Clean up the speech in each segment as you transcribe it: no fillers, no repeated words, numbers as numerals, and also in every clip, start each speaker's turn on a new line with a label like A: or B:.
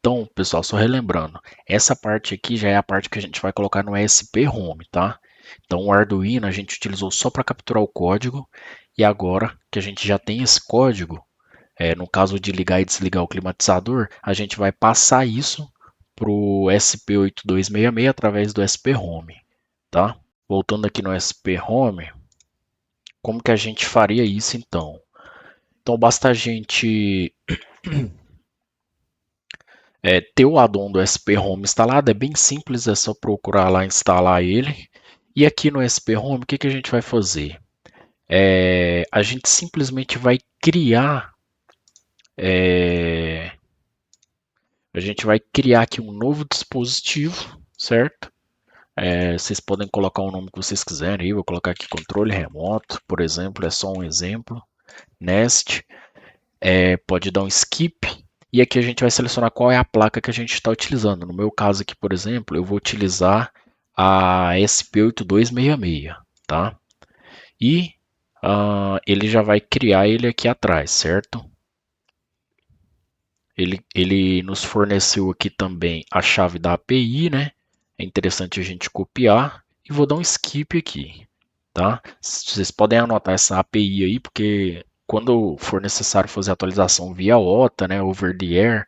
A: Então, pessoal, só relembrando, essa parte aqui já é a parte que a gente vai colocar no ESP Home, tá? Então, o Arduino a gente utilizou só para capturar o código e agora que a gente já tem esse código, no caso de ligar e desligar o climatizador, a gente vai passar isso para o SP8266 através do SP Home, tá? Voltando aqui no SP Home, como que a gente faria isso então? Então, basta a gente ter o addon do SP Home instalado, é bem simples, é só procurar lá instalar ele. E aqui no SP Home, o que a gente vai fazer? A gente simplesmente vai criar, aqui um novo dispositivo, certo? Vocês podem colocar o nome que vocês quiserem, eu vou colocar aqui controle remoto, por exemplo, é só um exemplo. Nest, pode dar um skip, e aqui a gente vai selecionar qual é a placa que a gente está utilizando. No meu caso aqui, por exemplo, eu vou utilizar a SP8266, tá? E ele já vai criar ele aqui atrás, certo? Ele nos forneceu aqui também a chave da API, né? É interessante a gente copiar e vou dar um skip aqui, tá? Vocês podem anotar essa API aí, porque quando for necessário fazer atualização via OTA, né, over the air,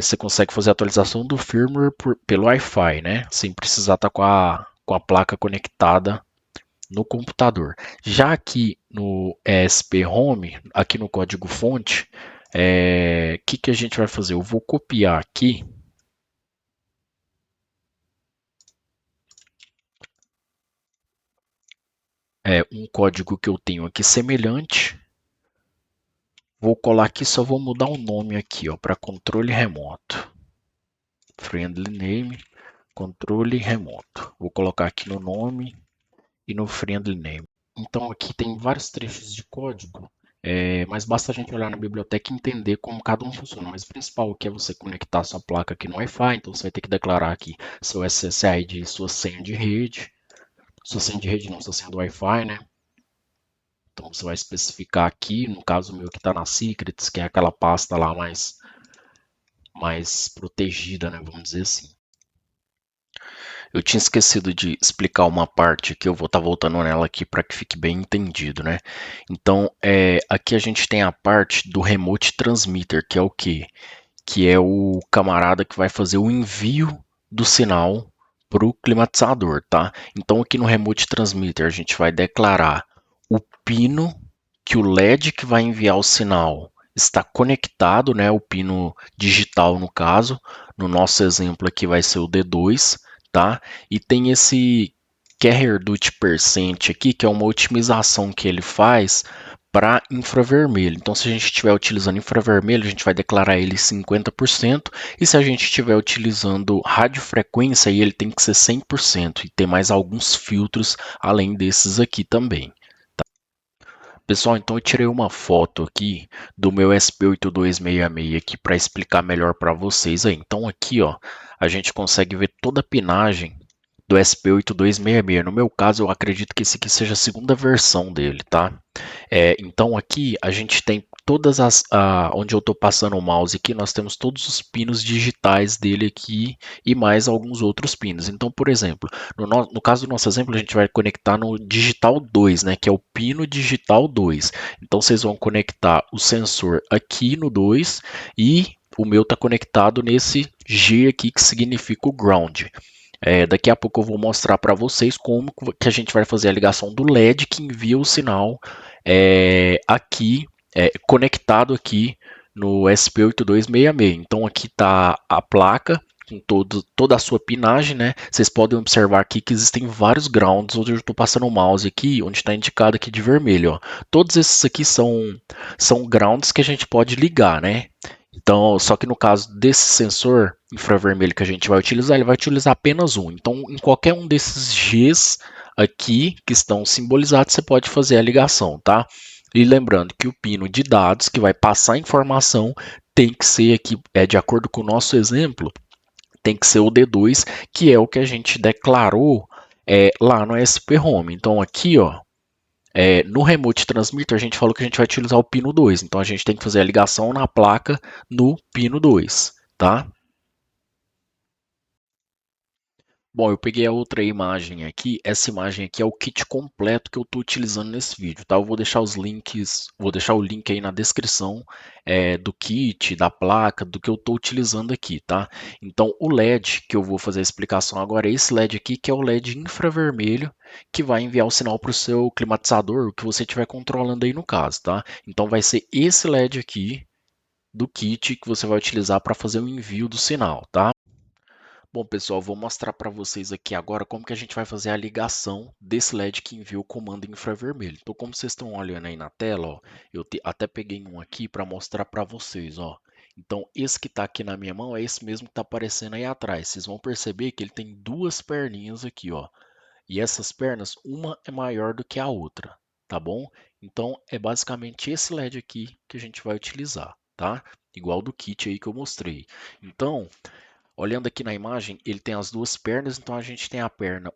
A: você consegue fazer a atualização do firmware pelo Wi-Fi, né? Sem precisar estar com a placa conectada no computador. Já aqui no ESP Home, aqui no código fonte, que a gente vai fazer? Eu vou copiar aqui um código que eu tenho aqui semelhante. Vou colar aqui, só vou mudar o nome aqui, para controle remoto. Friendly name, controle remoto. Vou colocar aqui no nome e no friendly name. Então aqui tem vários trechos de código, mas basta a gente olhar na biblioteca e entender como cada um funciona. Mas o principal aqui é você conectar sua placa aqui no Wi-Fi, então você vai ter que declarar aqui seu SSID e sua senha de rede. Sua senha de rede não, sua senha do Wi-Fi, né? Então você vai especificar aqui, no caso meu que está na Secrets, que é aquela pasta lá mais protegida, né? Vamos dizer assim. Eu tinha esquecido de explicar uma parte que eu vou estar voltando nela aqui para que fique bem entendido, né? Então, aqui a gente tem a parte do Remote Transmitter, que é o quê? Que é o camarada que vai fazer o envio do sinal para o climatizador, tá? Então, aqui no Remote Transmitter, a gente vai declarar o pino que o LED que vai enviar o sinal está conectado, né? O pino digital, no caso. No nosso exemplo aqui vai ser o D2, tá? E tem esse carrier dut percent aqui, que é uma otimização que ele faz para infravermelho. Então, se a gente estiver utilizando infravermelho, a gente vai declarar ele 50%, e se a gente estiver utilizando radiofrequência, aí ele tem que ser 100%, e ter mais alguns filtros além desses aqui também. Pessoal, então eu tirei uma foto aqui do meu SP8266 aqui para explicar melhor para vocês aí. Então aqui, ó, a gente consegue ver toda a pinagem do SP8266. No meu caso, eu acredito que esse aqui seja a segunda versão dele, tá? Então aqui a gente tem todas onde eu estou passando o mouse aqui, nós temos todos os pinos digitais dele aqui e mais alguns outros pinos. Então, por exemplo, no caso do nosso exemplo, a gente vai conectar no digital 2, né, que é o pino digital 2. Então vocês vão conectar o sensor aqui no 2 e o meu está conectado nesse G aqui, que significa o ground. Daqui a pouco eu vou mostrar para vocês como que a gente vai fazer a ligação do LED que envia o sinal aqui, conectado aqui no SP8266. Então aqui está a placa com toda a sua pinagem, né? Vocês podem observar aqui que existem vários grounds, onde eu estou passando o mouse aqui, onde está indicado aqui de vermelho, ó. Todos esses aqui são grounds que a gente pode ligar, né? Então, só que no caso desse sensor infravermelho que a gente vai utilizar, ele vai utilizar apenas um. Então, em qualquer um desses Gs aqui que estão simbolizados, você pode fazer a ligação, tá? E lembrando que o pino de dados que vai passar a informação tem que ser aqui, de acordo com o nosso exemplo, tem que ser o D2, que é o que a gente declarou lá no SP Home. Então, aqui, ó, No Remote Transmitter, a gente falou que a gente vai utilizar o pino 2, então a gente tem que fazer a ligação na placa no pino 2, tá? Bom, eu peguei a outra imagem aqui. Essa imagem aqui é o kit completo que eu estou utilizando nesse vídeo, tá? Eu vou deixar os links, vou deixar o link aí na descrição do kit, da placa, do que eu estou utilizando aqui, tá? Então, o LED que eu vou fazer a explicação agora é esse LED aqui, que é o LED infravermelho, que vai enviar o sinal para o seu climatizador, o que você estiver controlando aí no caso, tá? Então, vai ser esse LED aqui do kit que você vai utilizar para fazer o envio do sinal, tá? Bom, pessoal, vou mostrar para vocês aqui agora como que a gente vai fazer a ligação desse LED que envia o comando infravermelho. Então, como vocês estão olhando aí na tela, ó, até peguei um aqui para mostrar para vocês, ó. Então, esse que está aqui na minha mão é esse mesmo que está aparecendo aí atrás. Vocês vão perceber que ele tem duas perninhas aqui, ó. E essas pernas, uma é maior do que a outra, tá bom? Então, é basicamente esse LED aqui que a gente vai utilizar, tá? Igual do kit aí que eu mostrei. Então, olhando aqui na imagem, ele tem as duas pernas, então a gente tem a perna,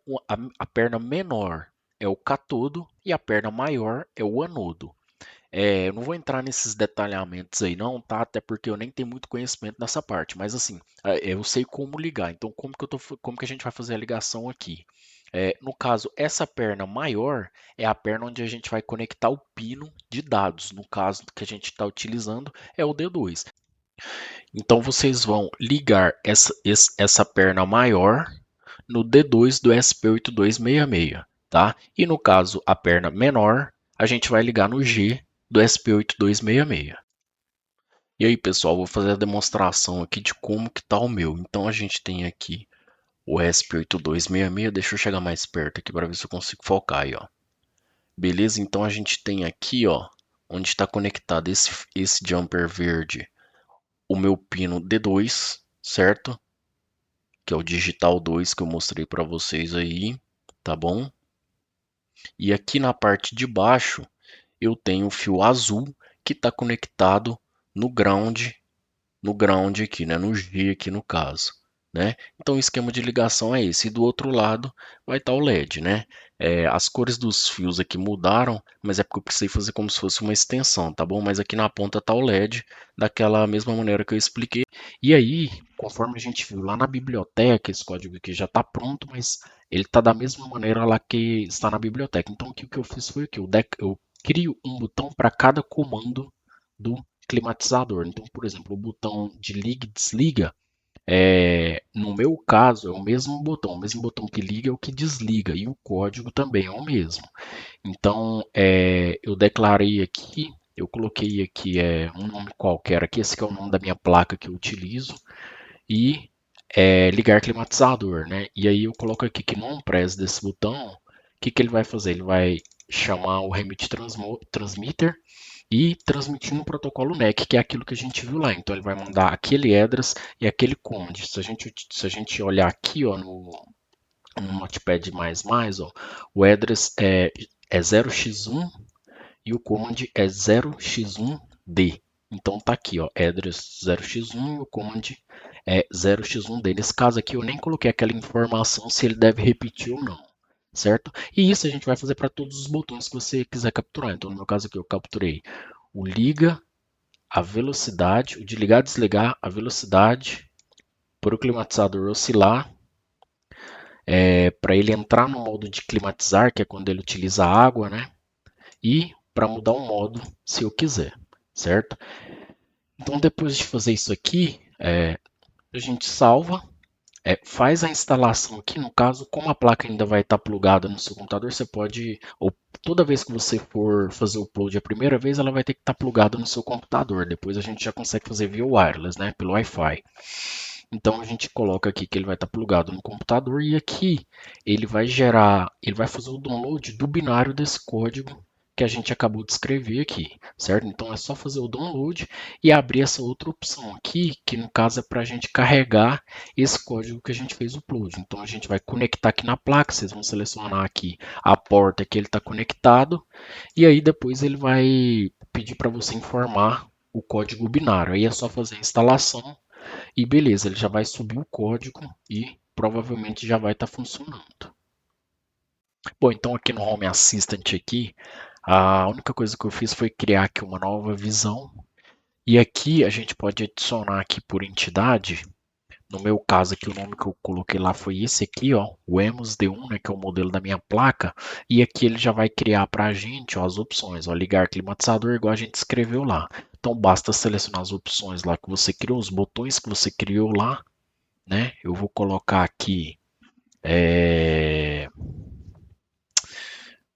A: a perna menor é o catodo e a perna maior é o anodo. Eu não vou entrar nesses detalhamentos aí não, tá? Até porque eu nem tenho muito conhecimento nessa parte, mas assim, eu sei como ligar. Então, como que a gente vai fazer a ligação aqui? No caso, essa perna maior é a perna onde a gente vai conectar o pino de dados. No caso que a gente está utilizando é o D2. Então vocês vão ligar essa perna maior no D2 do SP8266, tá? E no caso a perna menor, a gente vai ligar no G do SP8266. E aí, pessoal, vou fazer a demonstração aqui de como que tá o meu. Então a gente tem aqui o SP8266, deixa eu chegar mais perto aqui para ver se eu consigo focar aí, ó. Beleza? Então a gente tem aqui, ó, onde está conectado esse jumper verde, o meu pino D2, certo? Que é o digital 2 que eu mostrei para vocês aí, tá bom? E aqui na parte de baixo eu tenho o fio azul que está conectado no ground, aqui, né? No G aqui no caso, né? Então o esquema de ligação é esse. E do outro lado vai estar o LED, né? As cores dos fios aqui mudaram, mas é porque eu precisei fazer como se fosse uma extensão, tá bom? Mas aqui na ponta está o LED, daquela mesma maneira que eu expliquei. E aí, conforme a gente viu lá na biblioteca, esse código aqui já está pronto, mas ele está da mesma maneira lá que está na biblioteca. Então, o que eu fiz foi o que? Eu crio um botão para cada comando do climatizador. Então, por exemplo, o botão de liga e desliga, no meu caso, é o mesmo botão que liga é o que desliga, e o código também é o mesmo. Então, eu declarei aqui, eu coloquei aqui um nome qualquer aqui, esse que é o nome da minha placa que eu utilizo, e ligar climatizador, né? E aí eu coloco aqui que não press desse botão, o que, que ele vai fazer? Ele vai chamar o Remit Transmitter e transmitir no protocolo NEC, que é aquilo que a gente viu lá. Então ele vai mandar aquele address e aquele command. Se a gente olhar aqui, ó, no Notepad++, ó, o address é 0x1 e o command é 0x1d. Então tá aqui, ó, address 0x1 e o command é 0x1d. Nesse caso aqui eu nem coloquei aquela informação se ele deve repetir ou não, certo? E isso a gente vai fazer para todos os botões que você quiser capturar. Então no meu caso aqui eu capturei o liga, a velocidade, o de ligar e desligar, a velocidade para o climatizador oscilar, para ele entrar no modo de climatizar, que é quando ele utiliza água, né? E para mudar o modo se eu quiser, certo? Então depois de fazer isso aqui, a gente salva, faz a instalação aqui. No caso, como a placa ainda vai estar plugada no seu computador, você pode, ou toda vez que você for fazer o upload a primeira vez, ela vai ter que estar plugada no seu computador. Depois a gente já consegue fazer via wireless, né, pelo Wi-Fi. Então a gente coloca aqui que ele vai estar plugado no computador e aqui ele vai fazer o download do binário desse código que a gente acabou de escrever aqui, certo? Então é só fazer o download e abrir essa outra opção aqui, que no caso é para a gente carregar esse código que a gente fez o upload. Então a gente vai conectar aqui na placa, vocês vão selecionar aqui a porta que ele está conectado e aí depois ele vai pedir para você informar o código binário. Aí é só fazer a instalação e beleza, ele já vai subir o código e provavelmente já vai estar funcionando. Bom, então aqui no Home Assistant aqui, a única coisa que eu fiz foi criar aqui uma nova visão. E aqui a gente pode adicionar aqui por entidade. No meu caso aqui, o nome que eu coloquei lá foi esse aqui, ó, o EMOS D1, né, que é o modelo da minha placa. E aqui ele já vai criar para a gente, ó, as opções, ó, ligar climatizador igual a gente escreveu lá. Então basta selecionar as opções lá que você criou, os botões que você criou lá, né? Eu vou colocar aqui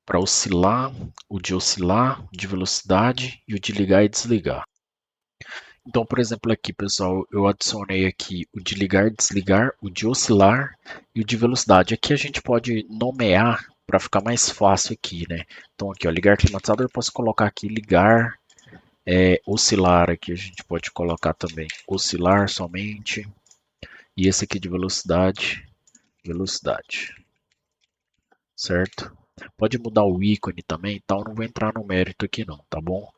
A: para oscilar, o de velocidade e o de ligar e desligar. Então, por exemplo, aqui, pessoal, eu adicionei aqui o de ligar e desligar, o de oscilar e o de velocidade. Aqui a gente pode nomear para ficar mais fácil aqui, né? Então, aqui, ó, ligar climatizador, eu posso colocar aqui ligar, oscilar aqui a gente pode colocar também oscilar somente. E esse aqui de velocidade, velocidade, certo? Pode mudar o ícone também e tal, não vou entrar no mérito aqui não, tá bom?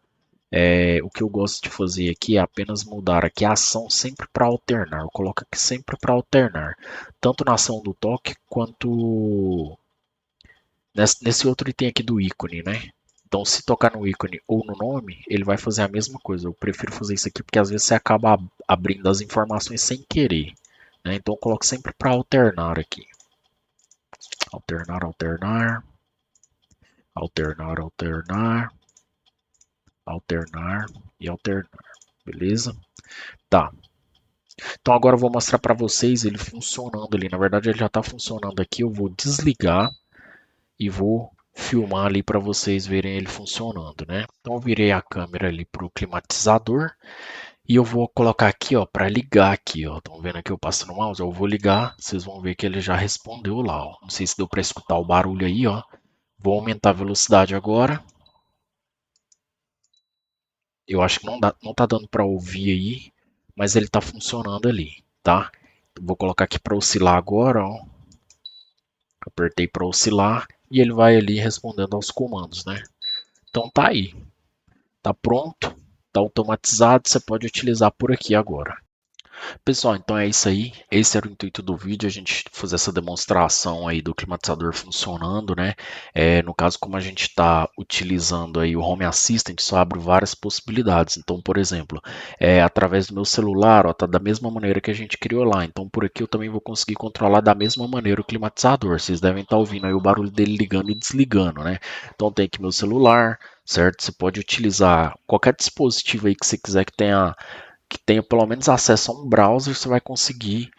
A: O que eu gosto de fazer aqui é apenas mudar aqui a ação sempre para alternar. Eu coloco aqui sempre para alternar, tanto na ação do toque quanto nesse outro item aqui do ícone, né? Então, se tocar no ícone ou no nome, ele vai fazer a mesma coisa. Eu prefiro fazer isso aqui porque às vezes você acaba abrindo as informações sem querer, né? Então, eu coloco sempre para alternar aqui. Alternar, alternar, alternar, alternar, alternar e alternar. Beleza? Tá. Então agora eu vou mostrar para vocês ele funcionando ali. Na verdade ele já está funcionando aqui. Eu vou desligar e vou filmar ali para vocês verem ele funcionando, né? Então eu virei a câmera ali para o climatizador e eu vou colocar aqui, ó, para ligar aqui, ó. Estão vendo aqui eu passando o mouse? Eu vou ligar, vocês vão ver que ele já respondeu lá, ó. Não sei se deu para escutar o barulho aí, ó. Vou aumentar a velocidade agora. Eu acho que não tá dando para ouvir aí, mas ele está funcionando ali, tá? Vou colocar aqui para oscilar agora, ó. Apertei para oscilar e ele vai ali respondendo aos comandos, né? Então tá aí, tá pronto, tá automatizado, você pode utilizar por aqui agora. Pessoal, então é isso aí. Esse era o intuito do vídeo, a gente fazer essa demonstração aí do climatizador funcionando, né? No caso, como a gente está utilizando aí o Home Assistant, só abre várias possibilidades. Então, por exemplo, através do meu celular, ó, tá da mesma maneira que a gente criou lá. Então, por aqui eu também vou conseguir controlar da mesma maneira o climatizador. Vocês devem estar ouvindo aí o barulho dele ligando e desligando, né? Então, tem aqui meu celular, certo? Você pode utilizar qualquer dispositivo aí que você quiser que tenha pelo menos acesso a um browser, você vai conseguir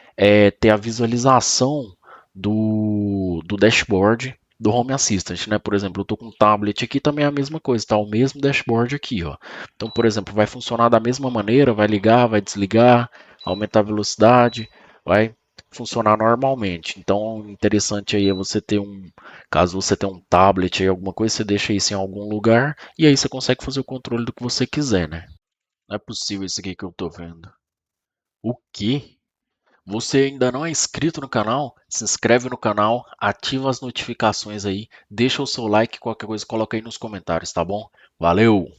A: ter a visualização do dashboard do Home Assistant, né? Por exemplo, eu estou com um tablet aqui, também é a mesma coisa, tá? O mesmo dashboard aqui, ó. Então, por exemplo, vai funcionar da mesma maneira, vai ligar, vai desligar, aumentar a velocidade, vai funcionar normalmente. Então, interessante aí é você ter caso você tenha um tablet aí, alguma coisa, você deixa isso em algum lugar e aí você consegue fazer o controle do que você quiser, né? Não é possível isso aqui que eu tô vendo. O quê? Você ainda não é inscrito no canal? Se inscreve no canal, ativa as notificações aí, deixa o seu like, qualquer coisa coloca aí nos comentários, tá bom? Valeu!